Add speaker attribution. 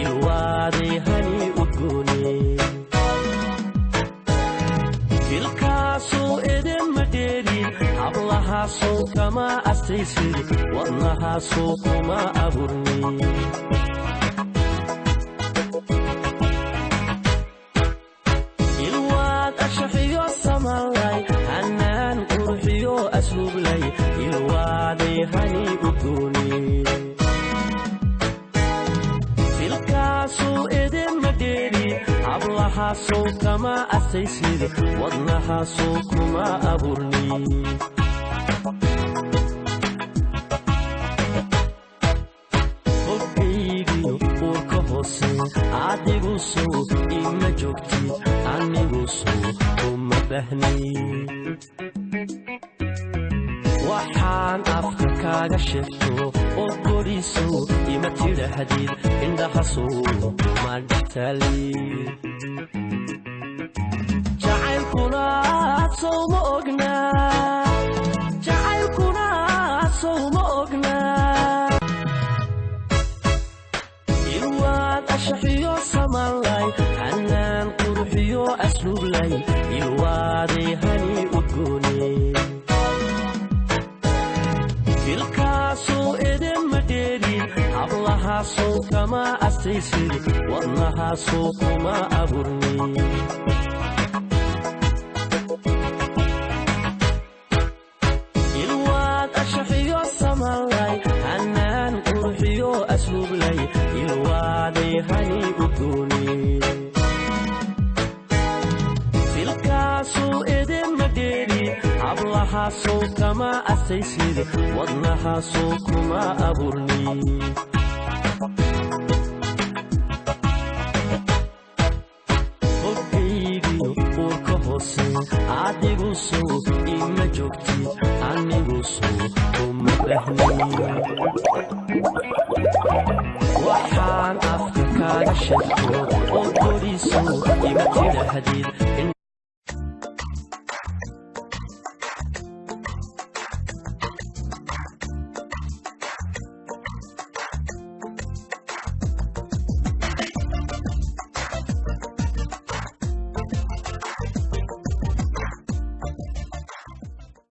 Speaker 1: ilwaadey hani udgooni kilkaasoo edema dheerin hablahaasoo kama astaysid wadnahaasoo kuma aburni ilwaad ashaxiyo samalay hanaan qurxiyo asluublay ilwaadey hani udgooni kilkaasoo edema dheerin hablahaasoo kama astaysid wadnahaasoo kuma aburni hogaygiyo uurka hoose adigu soo ima joogtid anigu soo uma bahni waxaan afka kaaga sheegto oo koriso ima tidhaahdid indhahasoo ma dhigtali jacaylkuna sowma ognaa jacaylkuna sowma ognaa ilwaad ashaxiyo samalay hanaan qurxiyo asluublay ilwaadey hani udgooni kilkaasoo edema dheerin hablahaasoo kama astaysid wadnahaasoo kuma aburni ilwaad ashaxiyo samalay hanaan qurxiyo asluublay ilwaadey hani udgooni kilkaasoo edema dheerin hablahaasoo kama astaysid wadnahaasoo kuma aburni hogaygiyo uurka hoose adigu soo ima joogtid anigu soo uma bahni waxaan afka kaaga sheegto oo koriso ima tidhaahdid